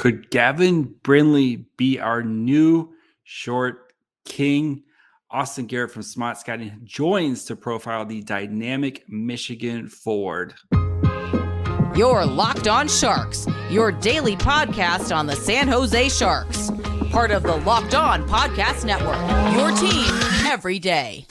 Could Gavin Brindley be our new short king? Austin Garret from Smaht Scouting joins to profile the dynamic Michigan forward. You're Locked On Sharks, your daily podcast on the San Jose Sharks. Part of the Locked On Podcast Network, your team every day.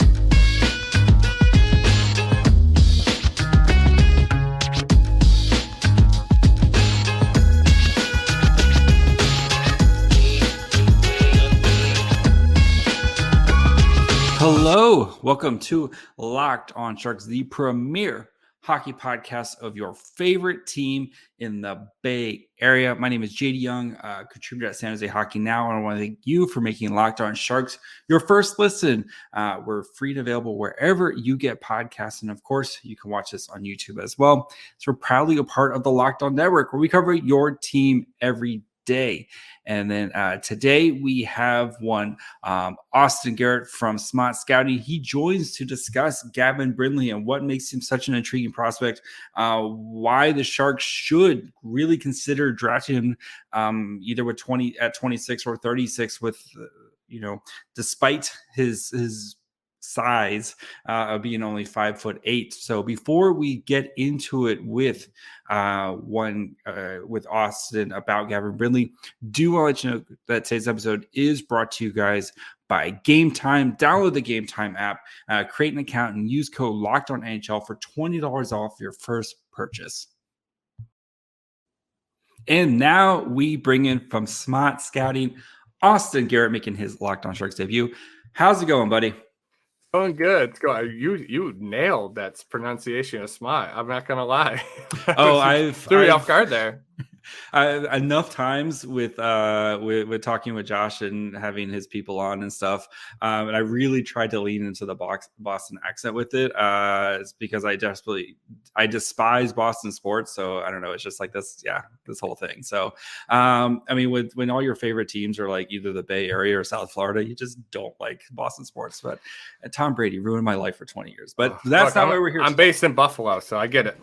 Hello, welcome to Locked On Sharks, the premier hockey podcast of your favorite team in the Bay Area. My name is JD Young, contributor at San Jose Hockey Now, and I want to thank you for making Locked On Sharks your first listen. We're free and available wherever you get podcasts, and of course, you can watch this on YouTube as well. So we're proudly a part of the Locked On Network, where we cover your team every day. And then today we have one Austin Garret from Smaht Scouting. He joins to discuss Gavin Brindley and what makes him such an intriguing prospect, why the Sharks should really consider drafting him either with 26 or 36 with, despite his size of being only 5'8". So before we get into it with with Austin about Gavin Brindley, do want to let you know that today's episode is brought to you guys by Gametime. Download the Gametime app, create an account, and use code LOCKEDONNHL for $20 off your first purchase. And now we bring in from Smaht Scouting, Austin Garret, making his Locked On Sharks debut. How's it going, buddy? Going good. It's going. You nailed that pronunciation of Smaht. I'm not gonna lie. I threw me off guard there. Enough times with talking with Josh and having his people on and stuff, and I really tried to lean into the Boston accent with it. It's because I despise Boston sports, so I don't know. It's just like this whole thing. So, when all your favorite teams are like either the Bay Area or South Florida, you just don't like Boston sports. But Tom Brady ruined my life for 20 years. But that's not why we're here. I'm based in Buffalo, so I get it.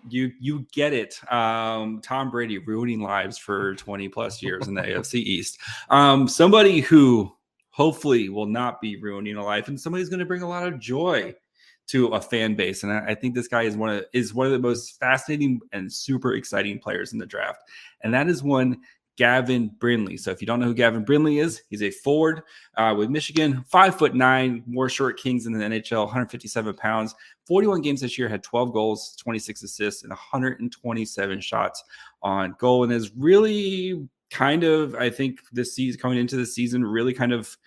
You get it. Tom Brady ruining lives for 20 plus years in the AFC East. Somebody who hopefully will not be ruining a life, and somebody's going to bring a lot of joy to a fan base. And I think this guy is one of the most fascinating and super exciting players in the draft. And that is one Gavin Brindley. So if you don't know who Gavin Brindley is, he's a forward with Michigan, 5'9", more short kings in the NHL, 157 pounds, 41 games this year, had 12 goals, 26 assists, and 127 shots on goal. And is really kind of, I think this season, coming into the season, really kind of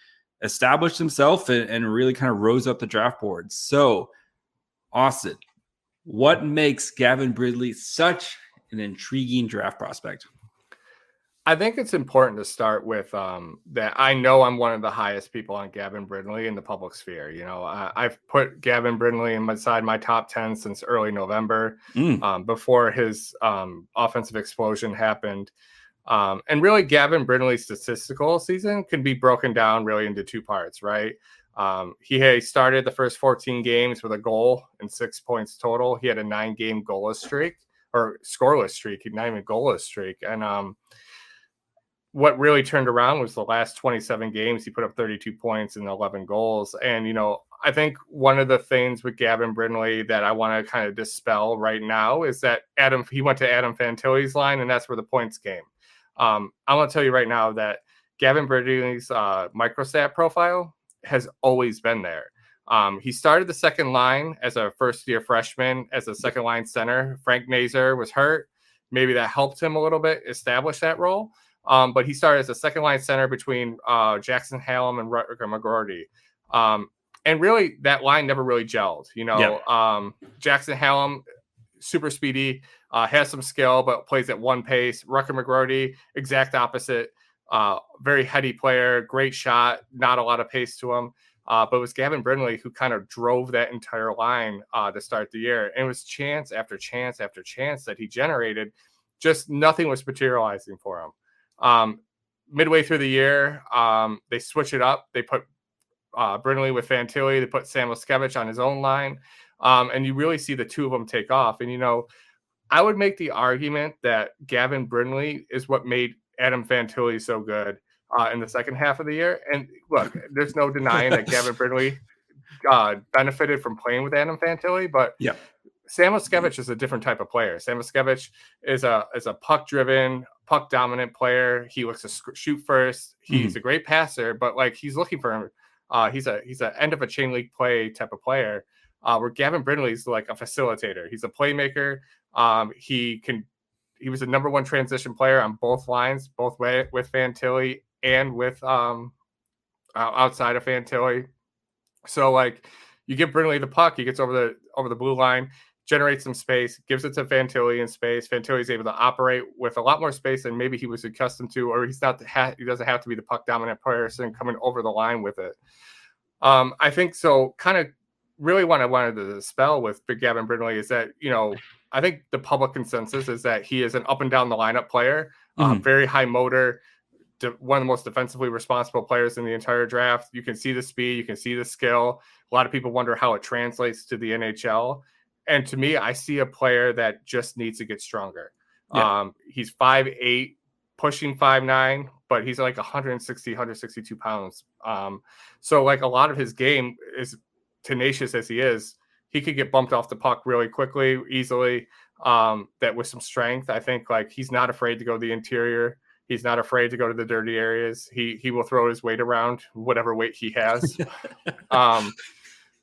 established himself and really kind of rose up the draft board. So, Austin, what makes Gavin Brindley such an intriguing draft prospect? I think it's important to start with that I know I'm one of the highest people on Gavin Brindley in the public sphere. I've put Gavin Brindley inside my top 10 since early November, before his offensive explosion happened. And really, Gavin Brindley's statistical season can be broken down really into two parts, right? He started the first 14 games with a goal and 6 points total. He had a 9-game goalless streak, or scoreless streak, not even goalless streak. And what really turned around was the last 27 games. He put up 32 points and 11 goals. And, I think one of the things with Gavin Brindley that I want to kind of dispel right now is that he went to Adam Fantilli's line, and that's where the points came. I want to tell you right now that Gavin Brindley's microstat profile has always been there. He started the second line as a first-year freshman, as a second-line center. Frank Nazar was hurt. Maybe that helped him a little bit establish that role. But he started as a second-line center between Jackson Hallam and Rutger McGroarty. And really, that line never really gelled. Jackson Hallam, super speedy, has some skill, but plays at one pace. Rutger McGroarty, exact opposite. Very heady player, great shot, not a lot of pace to him. But it was Gavin Brindley who kind of drove that entire line to start the year. And it was chance after chance after chance that he generated. Just nothing was materializing for him. Midway through the year, they switch it up. They put Brindley with Fantilli. They put Sam Leskevich on his own line. And you really see the two of them take off. And, I would make the argument that Gavin Brindley is what made Adam Fantilli so good in the second half of the year. And look, there's no denying that Gavin Brindley benefited from playing with Adam Fantilli, but yeah. Sam Oskevich is a different type of player. Sam Oskevich is a puck-driven, puck-dominant player. He looks to shoot first. He's a great passer, but like he's looking for he's a end of a chain link play type of player. Where Gavin Brindley is like a facilitator. He's a playmaker. He was the number one transition player on both lines, both with Fantilli and with outside of Fantilli. So like you give Brindley the puck, he gets over the blue line, generates some space, gives it to Fantilli in space. Fantilli's able to operate with a lot more space than maybe he was accustomed to, or he doesn't have to be the puck dominant person coming over the line with it. I think so. Kind of really what I wanted to dispel with Gavin Brindley is that, I think the public consensus is that he is an up and down the lineup player, very high motor, one of the most defensively responsible players in the entire draft. You can see the speed, you can see the skill. A lot of people wonder how it translates to the NHL. And to me, I see a player that just needs to get stronger. Yeah. He's 5'8", pushing 5'9", but he's like 162 pounds. So like a lot of his game is tenacious as he is. He could get bumped off the puck really quickly, easily. That with some strength, I think like he's not afraid to go to the interior. He's not afraid to go to the dirty areas. He will throw his weight around, whatever weight he has.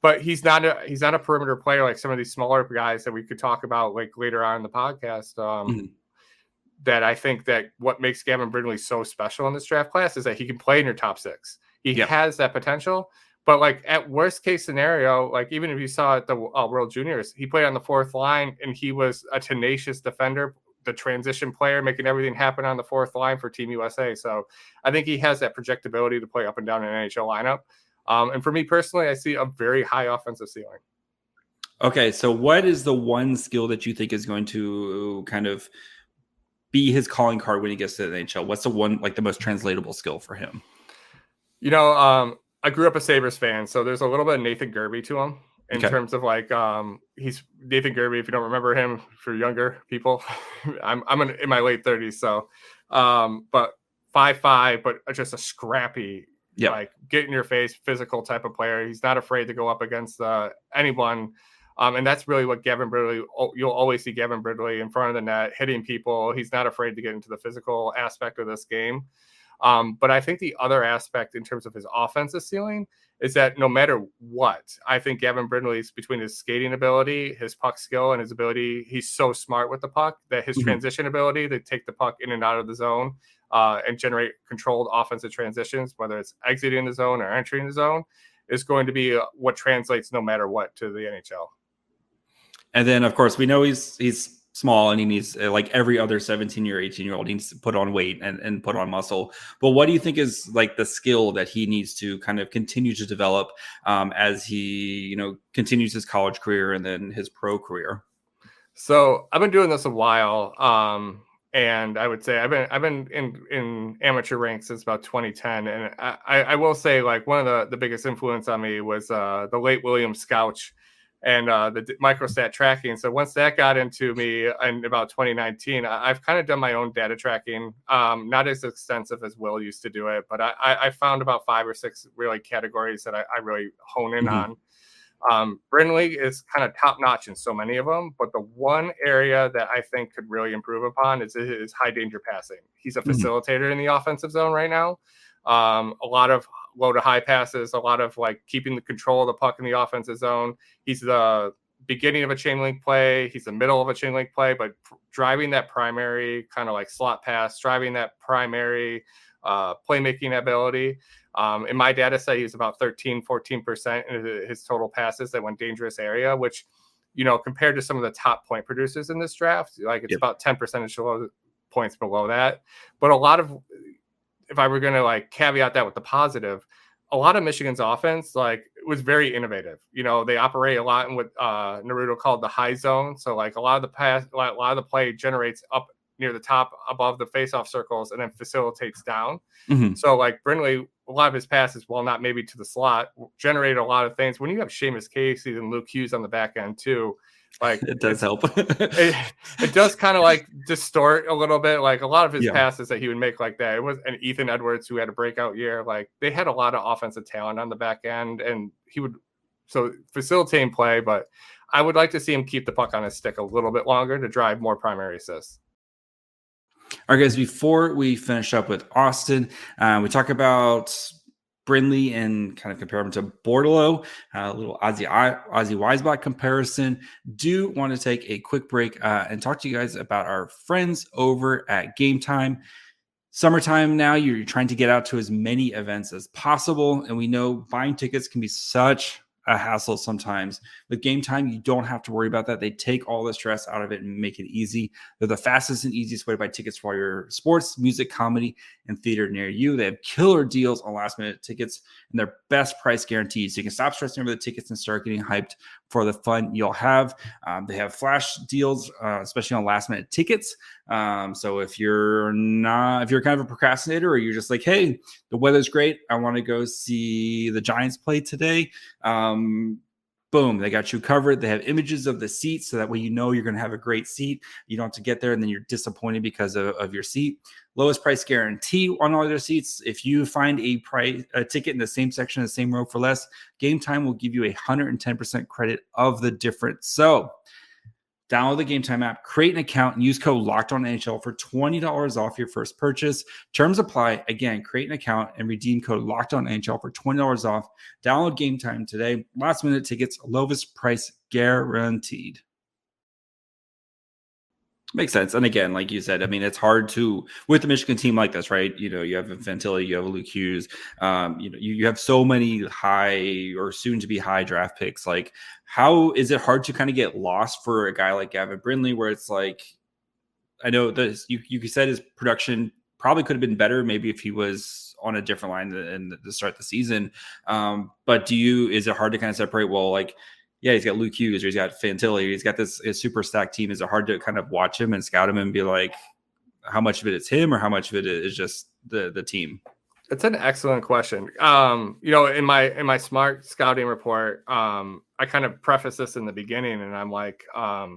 But he's not a perimeter player like some of these smaller guys that we could talk about like later on in the podcast. That I think that what makes Gavin Brindley so special in this draft class is that he can play in your top six. He has that potential. But like at worst case scenario, like even if you saw at the World Juniors, he played on the fourth line and he was a tenacious defender, the transition player, making everything happen on the fourth line for Team USA. So I think he has that projectability to play up and down an NHL lineup. And for me personally, I see a very high offensive ceiling. Okay, so what is the one skill that you think is going to kind of be his calling card when he gets to the NHL? What's the one, like the most translatable skill for him? I grew up a Sabres fan, so there's a little bit of Nathan Gerbe to him in terms of like he's Nathan Gerbe. If you don't remember him, for younger people, I'm in my late 30s, so but 5'5", but just a scrappy, like get in your face, physical type of player. He's not afraid to go up against anyone. And that's really what Gavin Brindley, you'll always see Gavin Brindley in front of the net, hitting people. He's not afraid to get into the physical aspect of this game. But I think the other aspect in terms of his offensive ceiling is that no matter what, I think Gavin Brindley's between his skating ability, his puck skill, and his ability, he's so smart with the puck that his transition ability to take the puck in and out of the zone and generate controlled offensive transitions, whether it's exiting the zone or entering the zone, is going to be what translates no matter what to the NHL. And then, of course, we know he's small and he needs, like every other 17-year, 18-year-old, needs to put on weight and put on muscle. But what do you think is like the skill that he needs to kind of continue to develop as he, continues his college career and then his pro career? So I've been doing this a while. And I would say I've been in amateur ranks since about 2010. And I will say like one of the biggest influence on me was the late William Scouch and the microstat tracking. So once that got into me in about 2019, I've kind of done my own data tracking, not as extensive as Will used to do it, but I found about 5 or 6 really categories that I really hone in on. Brindley is kind of top notch in so many of them, but the one area that I think could really improve upon is his high danger passing. He's a facilitator in the offensive zone right now. A lot of low to high passes, a lot of like keeping the control of the puck in the offensive zone. He's the beginning of a chain link play. He's the middle of a chain link play, but driving that primary kind of like slot pass, driving that primary playmaking ability. In my data set, he's about 14% in his total passes that went dangerous area, which, compared to some of the top point producers in this draft, like it's about 10 percentage points below that. But a lot of, if I were going to like caveat that with the positive, a lot of Michigan's offense like was very innovative. They operate a lot in what Naruto called the high zone. So like a lot of the play generates up near the top above the faceoff circles and then facilitates down. So like Brindley, a lot of his passes, while not maybe to the slot, generated a lot of things. When you have Seamus Casey and Luke Hughes on the back end too, Like it does help. it does kind of like distort a little bit. Like a lot of his Yeah. passes that he would make like that. It was an Ethan Edwards who had a breakout year. Like they had a lot of offensive talent on the back end, and he would so facilitating play. But I would like to see him keep the puck on his stick a little bit longer to drive more primary assists. All right, guys, before we finish up with Austin, we talk about Brindley and kind of compare him to Bordeleau, a little Ozzy Weisbach comparison. Do want to take a quick break and talk to you guys about our friends over at Gametime. Summertime now, you're trying to get out to as many events as possible, and we know buying tickets can be such a hassle sometimes. With Gametime, you don't have to worry about that. They take all the stress out of it and make it easy. They're the fastest and easiest way to buy tickets for your sports, music, comedy, and theater near you. They have killer deals on last-minute tickets and their best price guaranteed. So you can stop stressing over the tickets and start getting hyped for the fun you'll have. They have flash deals, especially on last-minute tickets. So if you're kind of a procrastinator, or you're just like, hey, the weather's great, I want to go see the Giants play today. Boom, they got you covered. They have images of the seats, so that way you know you're going to have a great seat. You don't have to get there and then you're disappointed because of your seat. Lowest price guarantee on all their seats. If you find a ticket in the same section, the same row for less, Gametime will give you 110% credit of the difference. So download the Gametime app, create an account, and use code LOCKEDONNHL for $20 off your first purchase. Terms apply. Again, create an account and redeem code LOCKEDONNHL for $20 off. Download Gametime today. Last minute tickets, lowest price guaranteed. Makes sense. And again, like you said, I mean, it's hard to, with the Michigan team like this, right? You know, you have Fantilli, you have Luke Hughes, you have so many high or soon to be high draft picks. Like, how is it hard to kind of get lost for a guy like Gavin Brindley, where it's like, I know this, you said his production probably could have been better, maybe if he was on a different line than to start the season. But is it hard to kind of separate? Well, like, yeah, he's got Luke Hughes, or he's got Fantilli, he's got this super stacked team. Is it hard to kind of watch him and scout him and be like, how much of it is him or how much of it is just the team? It's an excellent question. In my smart scouting report, I kind of preface this in the beginning, and I'm like, I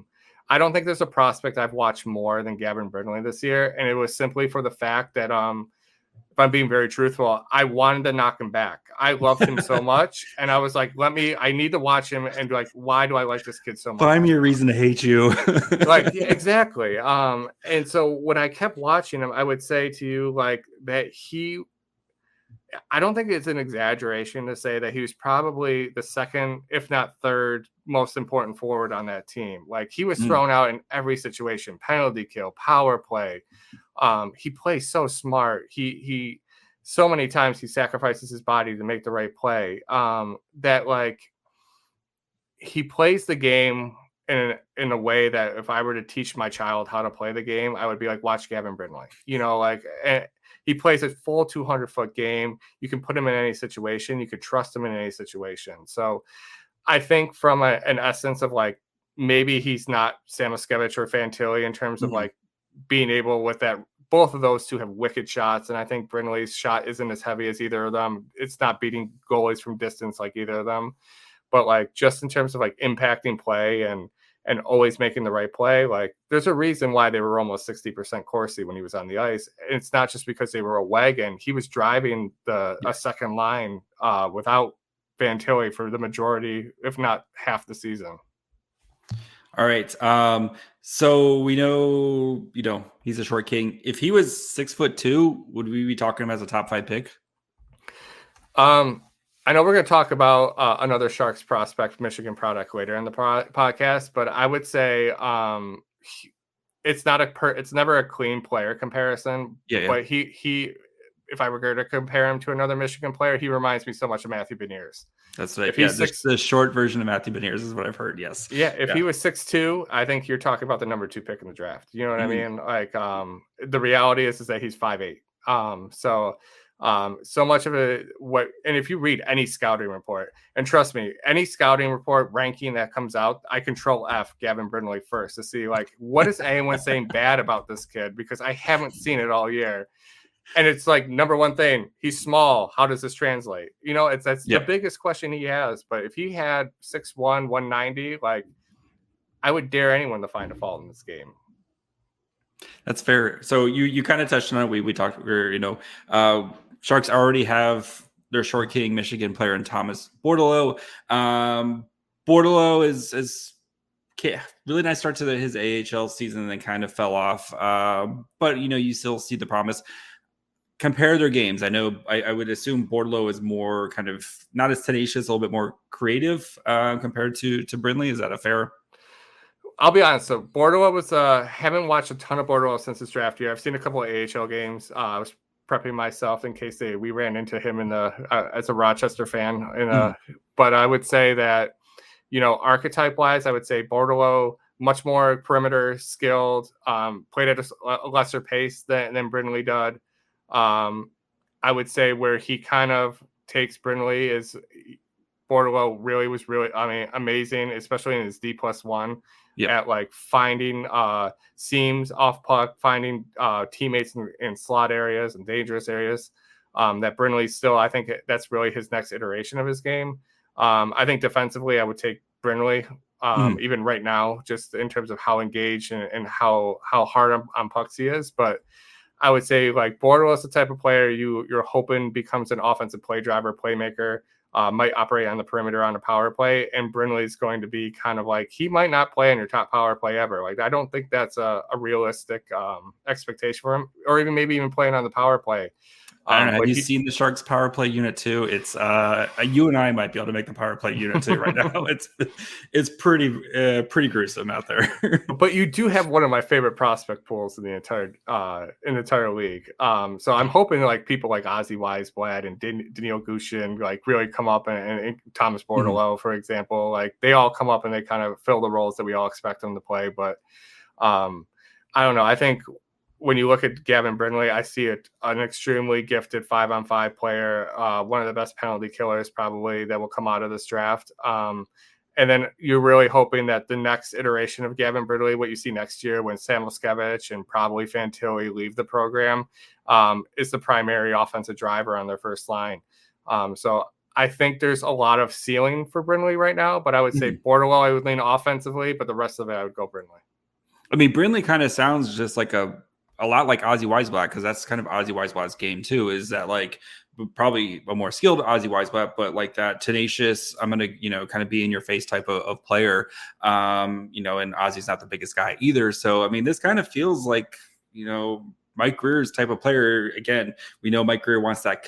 don't think there's a prospect I've watched more than Gavin Brindley this year, and it was simply for the fact that if I'm being very truthful, I wanted to knock him back. I loved him so much. And I was like, I need to watch him and be like, why do I like this kid so much? Find me a reason to hate you. Like, yeah, exactly. And so when I kept watching him, I would say to you like that I don't think it's an exaggeration to say that he was probably the second, if not third, most important forward on that team. Like, he was thrown out in every situation: penalty kill, power play. He plays so smart. He so many times he sacrifices his body to make the right play. That like he plays the game in a way that if I were to teach my child how to play the game, I would be like, watch Gavin Brindley. He plays a full 200-foot game. You can put him in any situation. You could trust him in any situation. So I think from an essence of like, maybe he's not Samoskevich or Fantilli in terms of like being able with that. Both of those two have wicked shots. And I think Brindley's shot isn't as heavy as either of them. It's not beating goalies from distance like either of them. But like, just in terms of like impacting play and always making the right play, like there's a reason why they were almost 60% Corsi when he was on the ice. And it's not just because they were a wagon. He was driving a second line without Fantilli for the majority, if not half the season. All right. So we know, he's a short king. If he was 6'2", would we be talking him as a top 5 pick? I know we're going to talk about another Sharks prospect, Michigan product, later in the podcast, but I would say it's never a clean player comparison. Yeah. But he, if I were going to compare him to another Michigan player, he reminds me so much of Matty Beniers. That's right. The short version of Matty Beniers is what I've heard. Yes. Yeah. If he was 6'2", I think you're talking about the number 2 pick in the draft. You know what I mean? Like, the reality is that he's 5'8". So much of it, and if you read any scouting report, and trust me, any scouting report ranking that comes out, I control F Gavin Brindley first to see like, what is anyone saying bad about this kid? Because I haven't seen it all year. And it's like, number one thing, he's small. How does this translate? That's the biggest question he has. But if he had 6'1", 190, like, I would dare anyone to find a fault in this game. That's fair. So you kind of touched on it. We talked, Sharks already have their short king Michigan player in Thomas Bordeleau. Bordeleau is really nice start to his AHL season and then kind of fell off. But you still see the promise. Compare their games. I know I would assume Bordeleau is more kind of not as tenacious, a little bit more creative compared to Brindley. Is that a fair? I'll be honest. So Bordeleau was haven't watched a ton of Bordeleau since his draft year. I've seen a couple of AHL games. I was prepping myself in case we ran into him in the as a Rochester fan. But I would say that archetype wise, I would say Bordeleau much more perimeter skilled. Played at a lesser pace than Brindley did. I would say where he kind of takes Brindley is Bordeleau was really amazing, especially in his D+1. At like finding seams off puck, finding teammates in slot areas and dangerous areas. That Brindley still, I think that's really his next iteration of his game. I think defensively, I would take Brindley even right now, just in terms of how engaged and how hard on pucks he is. But I would say like Bordeleau is the type of player you're hoping becomes an offensive play driver, playmaker. Might operate on the perimeter on a power play, and Brindley's going to be kind of like he might not play on your top power play ever. Like I don't think that's a realistic expectation for him, or even playing on the power play. I don't know. Have you seen the Sharks power play unit too? It's you and I might be able to make the power play unit too right now. It's pretty gruesome out there. But you do have one of my favorite prospect pools in the entire league. So I'm hoping like people like Ozzy Weisblad and Daniil Gushin like really come up and Thomas Bordeleau, for example, like they all come up and they kind of fill the roles that we all expect them to play. But I don't know. I think when you look at Gavin Brindley, I see an extremely gifted 5-on-5 player, one of the best penalty killers probably that will come out of this draft. And then you're really hoping that the next iteration of Gavin Brindley, what you see next year when Samoskevich and probably Fantilli leave the program, is the primary offensive driver on their first line. So I think there's a lot of ceiling for Brindley right now, but I would say Bordeleau, I would lean offensively, but the rest of it, I would go Brindley. I mean, Brindley kind of sounds just like a lot like Ozzy Weisblad, because that's kind of Ozzy Weisblad's game too, is that like probably a more skilled Ozzy Weisblad, but like that tenacious, I'm going to, kind of be in your face type of player. And Ozzy's not the biggest guy either. So, I mean, this kind of feels like, Mike Greer's type of player. Again, we know Mike Greer wants that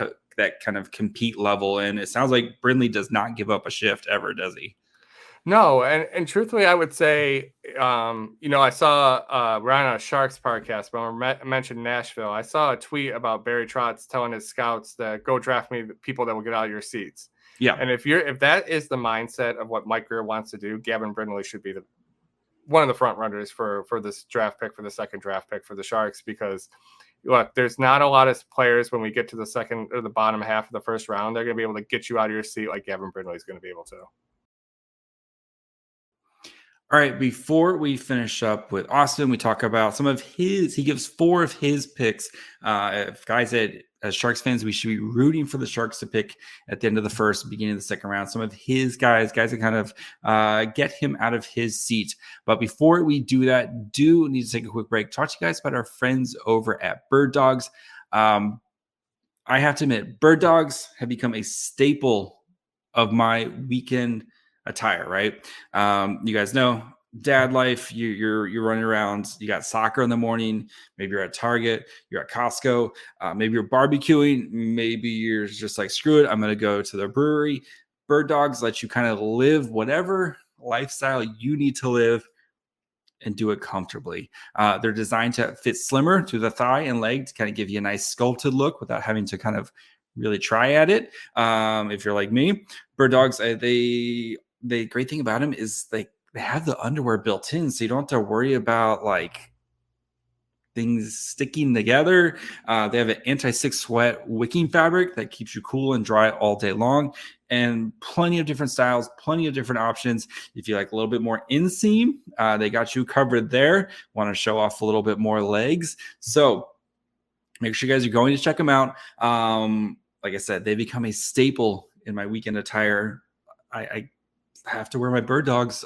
kind of compete level. And it sounds like Brindley does not give up a shift ever, does he? No, and truthfully, I would say, I saw we're on a Sharks podcast, but I mentioned Nashville. I saw a tweet about Barry Trotz telling his scouts that go draft me the people that will get out of your seats. Yeah, and if that is the mindset of what Mike Greer wants to do, Gavin Brindley should be one of the front runners for this draft pick, for the second draft pick for the Sharks, because look, there's not a lot of players when we get to the second or the bottom half of the first round, they're going to be able to get you out of your seat like Gavin Brindley is going to be able to. All right, before we finish up with Austin, we talk about some of he gives 4 of his picks. If guys as Sharks fans, we should be rooting for the Sharks to pick at the end of the first, beginning of the second round. Some of his guys that kind of get him out of his seat. But before we do that, do need to take a quick break. Talk to you guys about our friends over at Birddogs. I have to admit, Birddogs have become a staple of my weekend attire, right? You guys know dad life, you're running around, you got soccer in the morning, maybe you're at Target, you're at Costco, maybe you're barbecuing, maybe you're just like, screw it, I'm going to go to the brewery. Birddogs let you kind of live whatever lifestyle you need to live and do it comfortably. They're designed to fit slimmer to the thigh and leg to kind of give you a nice sculpted look without having to kind of really try at it. If you're like me, Birddogs, the great thing about them is they have the underwear built in, so you don't have to worry about like things sticking together. They have an anti-stick sweat wicking fabric that keeps you cool and dry all day long, and plenty of different styles, plenty of different options. If you like a little bit more inseam, they got you covered there. Want to show off a little bit more legs, so make sure you guys are going to check them out. Like I said, they become a staple in my weekend attire. I have to wear my Birddogs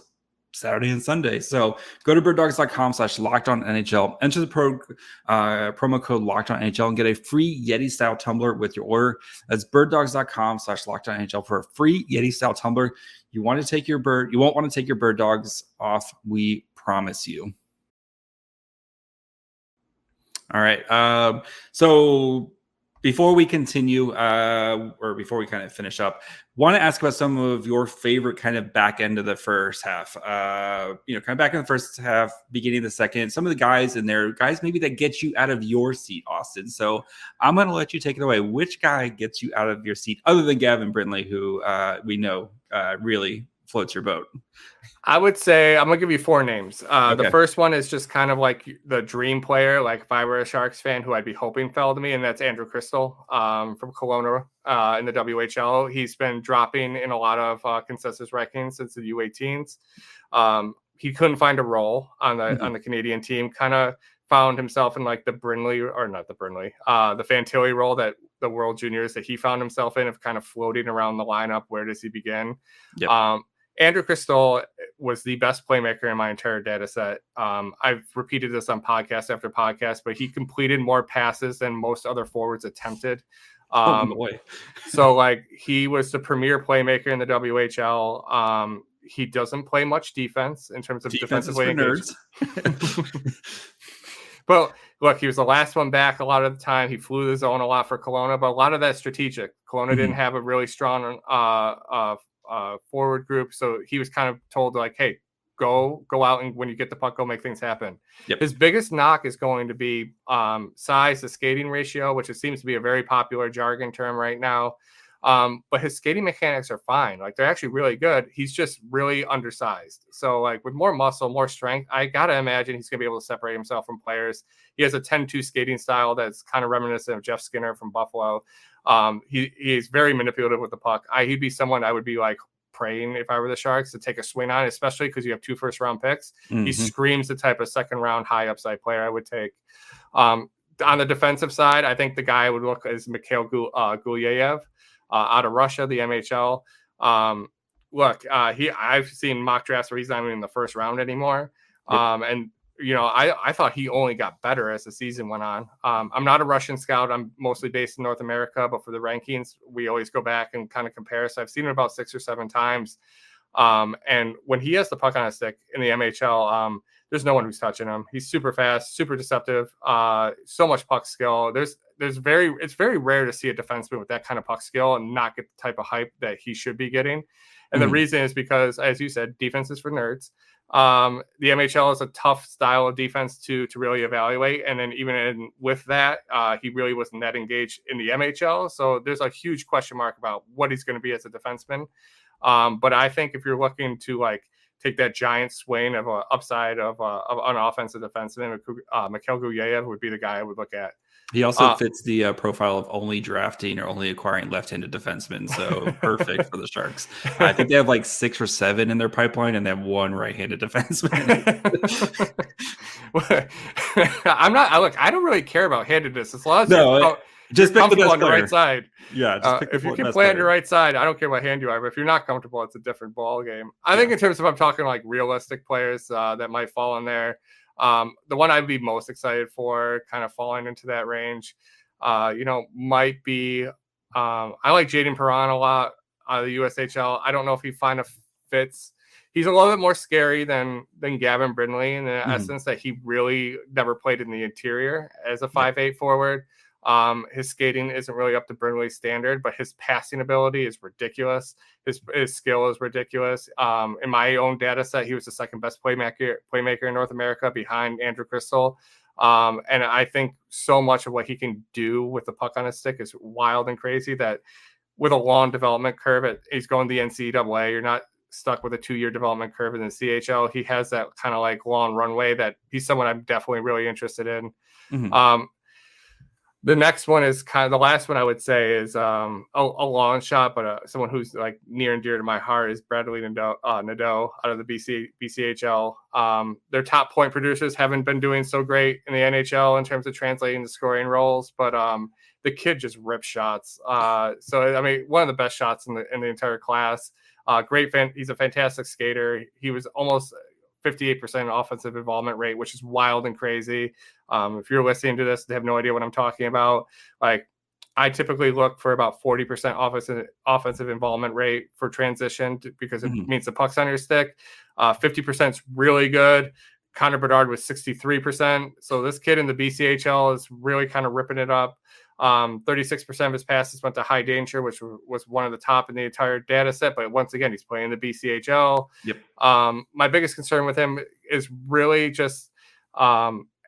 Saturday and Sunday. So go to birddogs.com/lockedonnhl, enter the promo code lockedonnhl and get a free Yeti style tumbler with your order. That's birddogs.com/lockedonnhl for a free Yeti style tumbler. You won't want to take your bird dogs off. We promise you. All right. So before we continue, or before we kind of finish up, want to ask about some of your favorite kind of back end of the first half. Kind of back in the first half, beginning of the second. Some of the guys in there, guys maybe that get you out of your seat, Austin. So I'm going to let you take it away. Which guy gets you out of your seat, other than Gavin Brindley, who we know really floats your boat? I would say I'm going to give you 4 names. Okay. The first one is just kind of like the dream player, like if I were a Sharks fan who I'd be hoping fell to me, and that's Andrew Crystal from Kelowna in the WHL. He's been dropping in a lot of consensus rankings since the U18s. He couldn't find a role on the Canadian team, kind of found himself in like the Fantilli role that the World Juniors that he found himself in, of kind of floating around the lineup. Where does he begin? Yep. Andrew Crystal was the best playmaker in my entire data set. I've repeated this on podcast after podcast, but he completed more passes than most other forwards attempted. So like he was the premier playmaker in the WHL. He doesn't play much defense in terms of defensively nerds. But look, he was the last one back a lot of the time. He flew the zone a lot for Kelowna, but a lot of that's strategic. Kelowna didn't have a really strong forward group, so he was kind of told like, hey, go out, and when you get the puck, go make things happen. Yep. His biggest knock is going to be size to skating ratio, which it seems to be a very popular jargon term right now. But his skating mechanics are fine. Like, they're actually really good. He's just really undersized. So like with more muscle, more strength, I got to imagine he's going to be able to separate himself from players. He has a 10-2 skating style that's kind of reminiscent of Jeff Skinner from Buffalo. He's very manipulative with the puck. He'd be someone I would be like praying if I were the Sharks to take a swing on, especially because you have 2 first-round picks. He screams the type of second-round high upside player I would take. On the defensive side, I think the guy I would look is Mikhail Gulyayev. Out of Russia, the NHL. I've seen mock drafts where he's not even in the first round anymore. And I thought he only got better as the season went on. I'm not a Russian scout. I'm mostly based in North America, but for the rankings, we always go back and kind of compare. So I've seen him about 6 or 7 times. And when he has the puck on his stick in the MHL, there's no one who's touching him. He's super fast, super deceptive, so much puck skill. It's very rare to see a defenseman with that kind of puck skill and not get the type of hype that he should be getting. And the reason is because, as you said, defense is for nerds. The MHL is a tough style of defense to really evaluate. And then even with that, he really wasn't that engaged in the MHL. So there's a huge question mark about what he's going to be as a defenseman. But I think if you're looking to like take that giant swing of an upside of an offensive defenseman, Mikhail Gulyayev would be the guy I would look at. He also fits the profile of only drafting or only acquiring left-handed defensemen, so perfect for the Sharks. I think they have like 6 or 7 in their pipeline, and they have 1 right-handed defenseman. I don't really care about handedness as long as just you're pick the best on the player. right side. Yeah, if you can play on your right side, I don't care what hand you are. But if you're not comfortable, it's a different ball game. I think in terms of I'm talking like realistic players that might fall in there. The one I'd be most excited for, kind of falling into that range, might be. I like Jaden Perron a lot out of the USHL. I don't know if he fits. He's a little bit more scary than Gavin Brindley in the essence that he really never played in the interior as a 5'8" forward. His skating isn't really up to Brindley's standard, but his passing ability is ridiculous. His skill is ridiculous. In my own data set, he was the second best playmaker in North America behind Andrew Crystal. And I think so much of what he can do with the puck on his stick is wild and crazy that with a long development curve, he's going to the NCAA. You're not stuck with a 2-year development curve in the CHL. He has that kind of like long runway that he's someone I'm definitely really interested in. The next one is kind of the last one I would say is a long shot, but someone who's like near and dear to my heart is Bradley Nadeau out of the BCHL. Their top point producers haven't been doing so great in the NHL in terms of translating to scoring roles, but the kid just rips shots. So I mean, one of the best shots in the entire class. He's a fantastic skater. He was almost 58% offensive involvement rate, which is wild and crazy. If you're listening to this and have no idea what I'm talking about, like I typically look for about 40% offensive involvement rate for transition because it means the puck's on your stick. 50% is really good. Connor Bedard was 63%. So this kid in the BCHL is really kind of ripping it up. 36% of his passes went to high danger, which was one of the top in the entire data set. But once again, he's playing the BCHL. Yep. My biggest concern with him is really just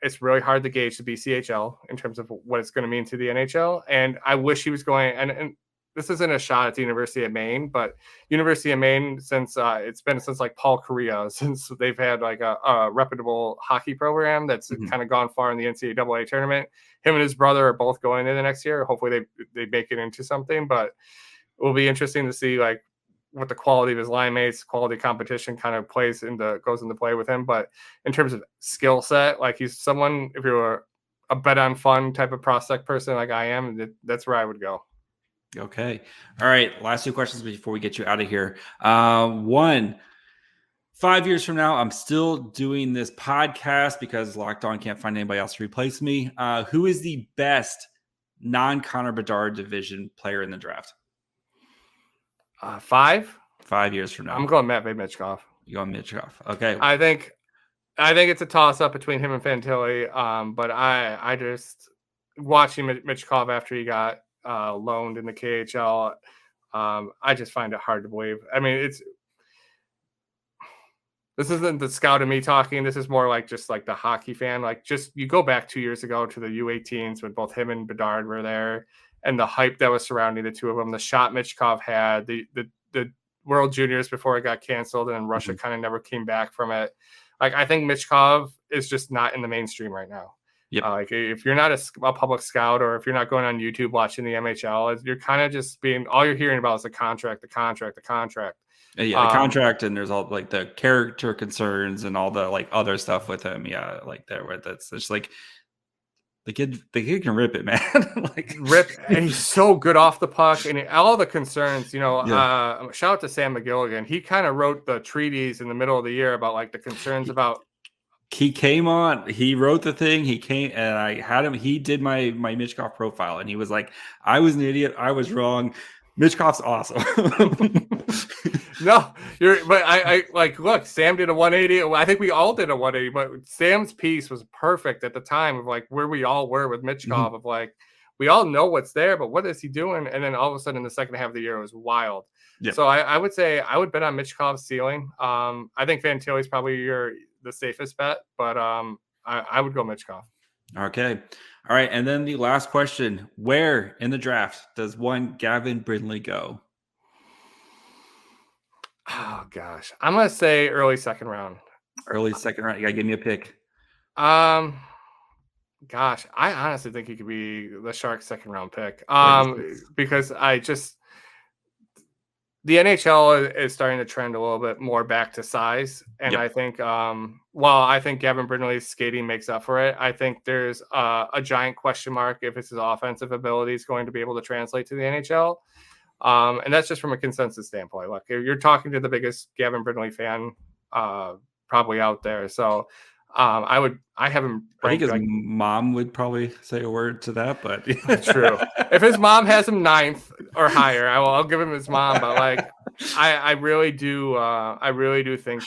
it's really hard to gauge the BCHL in terms of what it's going to mean to the NHL. And I wish he was going, and this isn't a shot at the University of Maine, but University of Maine, since it's been since like Paul Correa, since they've had like a reputable hockey program that's kind of gone far in the NCAA tournament. Him and his brother are both going in the next year. Hopefully they make it into something, but it will be interesting to see like what the quality of his line mates, quality competition kind of goes into play with him. But in terms of skill set, like he's someone, if you're a bet on fun type of prospect person like I am, that's where I would go. Okay. All right. Last two questions before we get you out of here. 1, 5 years from now, I'm still doing this podcast because Locked On can't find anybody else to replace me. Who is the best non-Connor Bedard division player in the draft? 5 years from now. I'm going Matvei Michkov. You're going Michkov. Okay. I think it's a toss up between him and Fantilli. But I just watching Michkov after he got loaned in the KHL. I just find it hard to believe. I mean, this isn't the scout of me talking. This is more like just like the hockey fan. Like just you go back 2 years ago to the U18s when both him and Bedard were there, and the hype that was surrounding the two of them. The shot Michkov had, the World Juniors before it got canceled, and then Russia kind of never came back from it. Like I think Michkov is just not in the mainstream right now. Yep. Like if you're not a public scout, or if you're not going on YouTube watching the MHL, you're kind of just all you're hearing about is the contract. Yeah, the contract, and there's all like the character concerns and all the like other stuff with him. Yeah, like that's just like the kid can rip it, man. Like rip, and he's so good off the puck, and all the concerns. Shout out to Sam McGilligan. He kind of wrote the treatise in the middle of the year about like the concerns about. He came on, he wrote the thing, he came, and I had him, he did my Michkov profile, and he was like, I was an idiot, I was wrong. Michkov's awesome. No, but I like, look, Sam did a 180. I think we all did a 180, but Sam's piece was perfect at the time of like where we all were with Michkov of like, we all know what's there, but what is he doing? And then all of a sudden in the second half of the year, it was wild. Yep. So I would say I would bet on Michkov's ceiling. I think Fantilli's probably the safest bet, but I would go Michkov. Okay. All right. And then the last question, where in the draft does one Gavin Brindley go? Oh gosh. I'm going to say early second round. Early second round. You gotta give me a pick. Gosh, I honestly think he could be the Sharks' second round pick. Because the NHL is starting to trend a little bit more back to size. And I think, while I think Gavin Brindley's skating makes up for it, I think there's a giant question mark if his offensive ability is going to be able to translate to the NHL. And that's just from a consensus standpoint. Look, you're talking to the biggest Gavin Brindley fan probably out there. So I think his mom would probably say a word to that, but true. If his mom has him 9th or higher, I'll give him his mom. But like, I really do think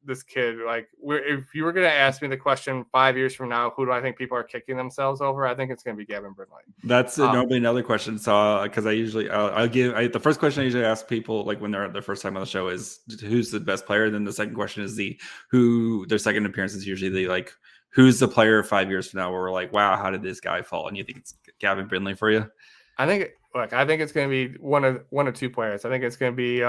this kid, like, if you were going to ask me the question 5 years from now, who do I think people are kicking themselves over? I think it's going to be Gavin Brindley. That's normally another question. So, because the first question I usually ask people, like when they're their first time on the show, is who's the best player. And then the second question is their second appearance is usually like, who's the player 5 years from now where we're like, wow, how did this guy fall? And you think it's Gavin Brindley for you? I think it's going to be one of two players. I think it's going to be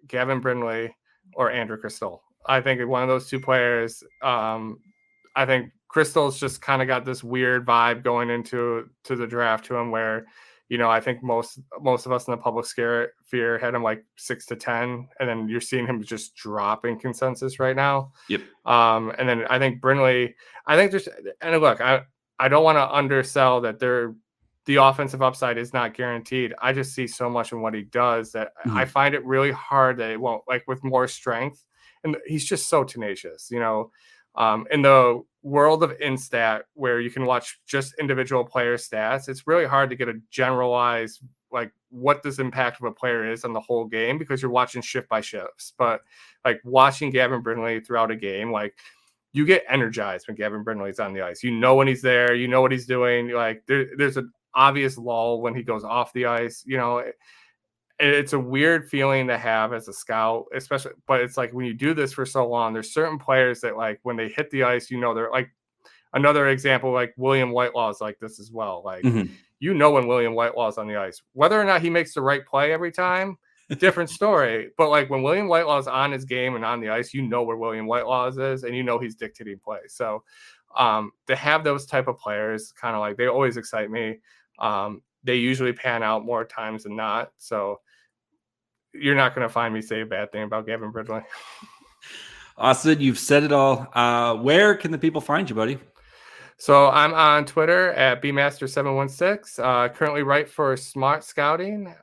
Gavin Brindley or Andrew Crystal. I think one of those two players. I think Crystal's just kind of got this weird vibe going into the draft to him where, I think most of us in the public sphere had him like 6 to 10, and then you're seeing him just drop in consensus right now. Yep. And then I think Brindley. I think look, I don't want to undersell that the offensive upside is not guaranteed. I just see so much in what he does that I find it really hard that it won't, like, with more strength. And he's just so tenacious, in the world of Instat, where you can watch just individual player stats, it's really hard to get a generalized, like, what this impact of a player is on the whole game, because you're watching shift by shifts. But like watching Gavin Brindley throughout a game, like, you get energized when Gavin Brindley's on the ice. When he's there, what he's doing. Like, there's an obvious lull when he goes off the ice. It's a weird feeling to have as a scout, especially, but it's like when you do this for so long, there's certain players that, like, when they hit the ice, they're like, another example, like William Whitelaw is like this as well. Like, when William Whitelaw is on the ice, whether or not he makes the right play every time, different story. But like when William Whitelaw is on his game and on the ice, where William Whitelaw is, and he's dictating play. So to have those type of players, kind of like, they always excite me. They usually pan out more times than not. So you're not going to find me say a bad thing about Gavin Brindley. Austin, you've said it all. Where can the people find you, buddy? So I'm on Twitter at bmaster716. Currently write for Smaht Scouting.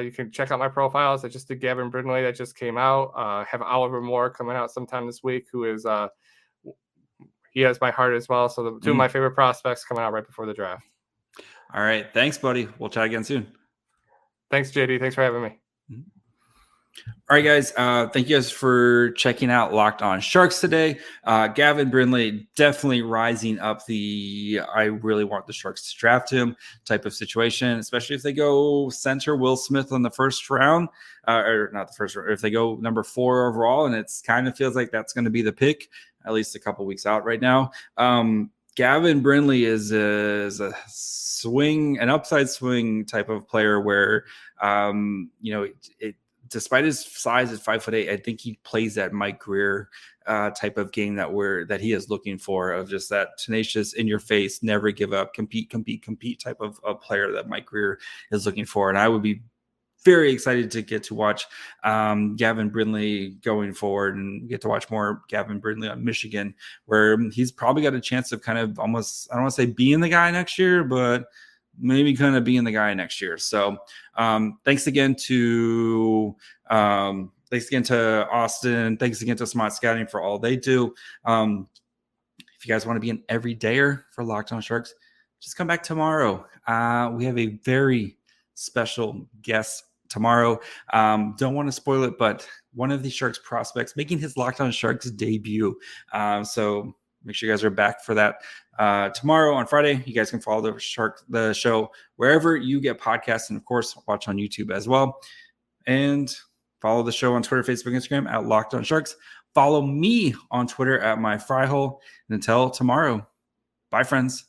You can check out my profiles. I just did Gavin Brindley that just came out. Have Oliver Moore coming out sometime this week, who is he has my heart as well. So the two of my favorite prospects coming out right before the draft. All right. Thanks, buddy. We'll chat again soon. Thanks, JD. Thanks for having me. All right, guys. Thank you guys for checking out Locked On Sharks today. Gavin Brindley definitely rising up the I really want the Sharks to draft him type of situation, especially if they go center Will Smith on the first round, or not the first round, if they go number 4 overall, and it's kind of feels like that's going to be the pick, at least a couple weeks out right now. Gavin Brindley is a an upside swing type of player where, despite his size at 5'8", I think he plays that Mike Greer type of game that he is looking for, of just that tenacious, in your face, never give up, compete type of player that Mike Greer is looking for. And I would be very excited to get to watch Gavin Brindley going forward, and get to watch more Gavin Brindley on Michigan, where he's probably got a chance of kind of almost, I don't want to say being the guy next year, but maybe kind of being the guy next year. So thanks again to Austin. Thanks again to Smaht Scouting for all they do. If you guys want to be an everydayer for Locked On Sharks, just come back tomorrow. We have a very special guest tomorrow. Don't want to spoil it, but one of the Sharks prospects making his Locked On Sharks debut. So make sure you guys are back for that tomorrow on Friday. You guys can follow the show wherever you get podcasts, and of course watch on YouTube as well. And follow the show on Twitter, Facebook, Instagram at Locked On Sharks. Follow me on Twitter at MyFryhole. And until tomorrow, bye, friends.